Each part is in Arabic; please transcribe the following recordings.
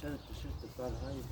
عشان التيشيرت بتاع الهايد.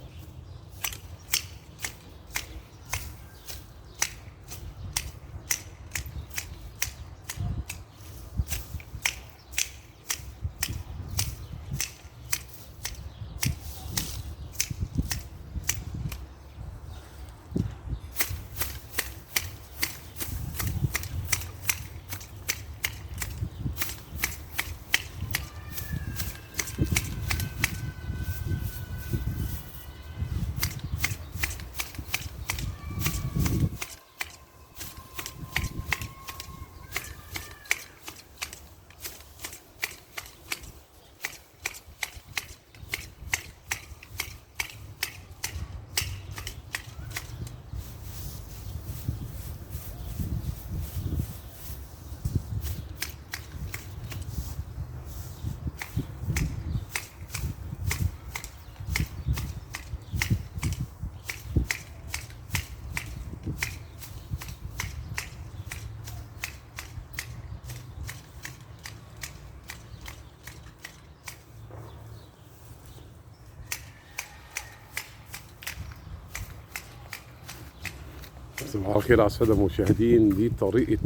صباح الخير على السادة المشاهدين. دي طريقة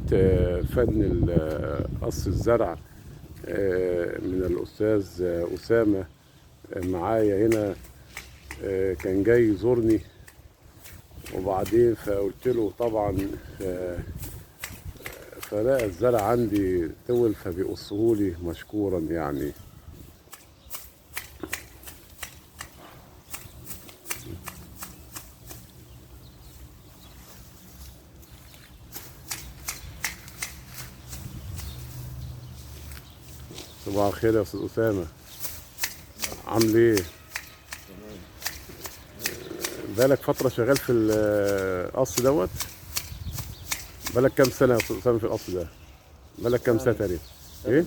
فن قص الزرع من الأستاذ أسامة. معايا هنا كان جاي يزورني، وبعدين فقلت له طبعا فلقى الزرع عندي طول فبيقصهولي مشكورا يعني. صباح الخير يا أستاذ أسامة، عامل إيه؟ تمام. بقالك فترة شغال في القص دوت؟ بقالك كام سنة يا أستاذ أسامة في القص ده؟ بقالك كام سنة تقريبا؟ إيه؟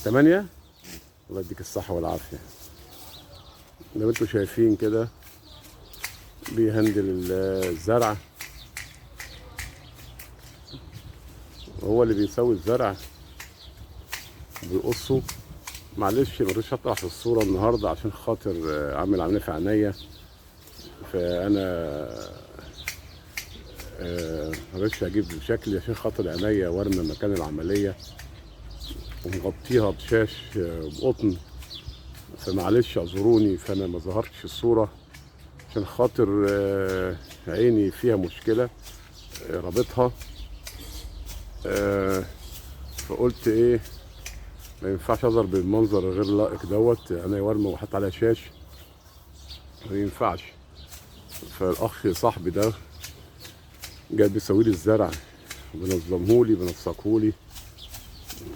8؟ الله يديك الصحة والعافية. لو انتوا شايفين كده بيهندل الزرع، هو اللي بيسوي الزرع بيقصه. معلش مريتش اطلع في الصورة النهاردة عشان خاطر عامل عملية في عينيا، فانا مريتش اجيب شكلي عشان خاطر عينيا ورمة مكان العملية ومغطيها بشاش بقطن، فمعلش اعذروني. فانا ما ظهرتش في الصورة عشان خاطر عيني فيها مشكلة رابطها. فقلت ايه، ما ينفعش اظهر بالمنظر غير لائق دوت، انا ورمه وحط عليها شاش، ما ينفعش. فالاخ صاحبي ده جاي بيسوي لي الزرع، بنظمهولي بنسقهولي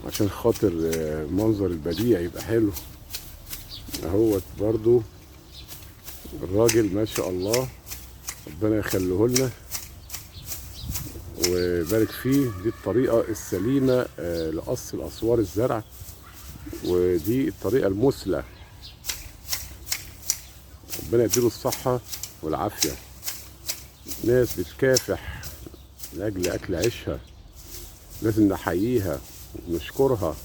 عشان خاطر المنظر البديع يبقى حلو اهوت. برضو الراجل ما شاء الله، ربنا يخليه لنا ويبارك فيه. دي الطريقة السليمة لقص الأسوار الزرع، ودي الطريقة المثلى. ربنا يديله الصحة والعافية. ناس بتكافح لأجل أكل عيشها، لازم نحييها ونشكرها.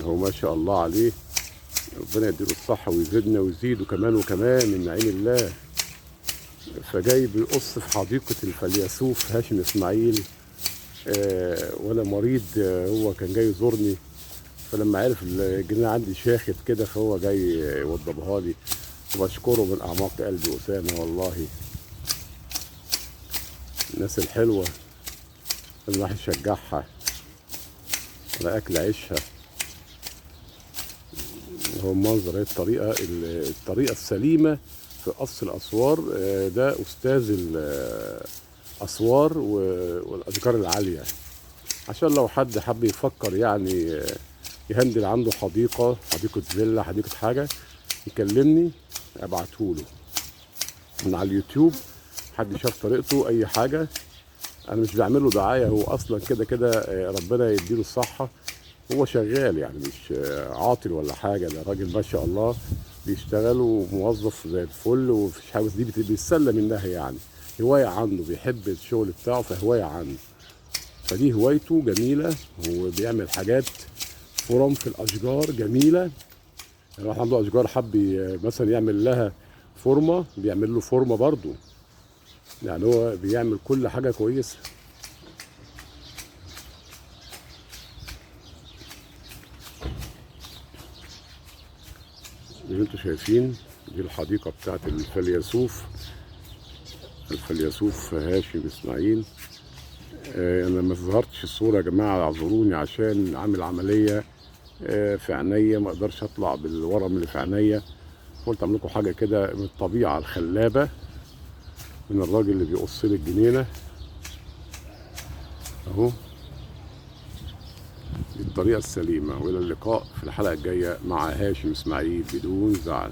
هو ما شاء الله عليه، ربنا يديله الصحة ويزيدنا ويزيده كمان وكمان من عين الله. فجاي بيقص في حديقة الفيلسوف هاشم إسماعيل، وأنا مريض. هو كان جاي يزورني، فلما عرف الجنينة عندي شاخت كده فهو جاي يوضبها لي، وبشكره من أعماق قلبي أسامة والله. الناس الحلوة الواحد يشجعها على أكل عيشها. هو المنظر، هي الطريقة السليمة في قص الأسوار. ده أستاذ الأسوار والأشجار العالية، عشان لو حد حب يفكر يعني يهندل عنده حديقة فيلا، حديقة حاجة، يكلمني ابعتهوله من على اليوتيوب. حد شاف طريقته أي حاجة، أنا مش بعمله دعاية، هو أصلا كده كده ربنا يديله الصحة، هو شغال يعني مش عاطل ولا حاجة. ده راجل ما شاء الله بيشتغل وموظف زي الفل، ومفيش حاجة دي بيتسلى منها يعني. هواية عنده، بيحب الشغل بتاعه فهواية عنده، فدي هوايته جميلة. وبيعمل حاجات فرم في الأشجار جميلة. يعني واحد عنده اشجار حب مثلا يعمل لها فورمه، بيعمل له فورمه برضو. يعني هو بيعمل كل حاجه كويسه. زي ما انتم شايفين دي الحديقه بتاعت الفيلسوف، الفيلسوف هاشم اسماعيل. انا ما ظهرتش الصوره يا جماعه، اعذروني عشان عامل عمليه في عينيا، ما اقدرش اطلع بالورم اللي في عينيا. قلت اعمل لكم حاجه كده من الطبيعه الخلابه من الراجل اللي بيقص لي الجنينه اهو. دي الطريقه السليمه. والى اللقاء في الحلقه الجايه مع هاشم اسماعيل بدون زعل.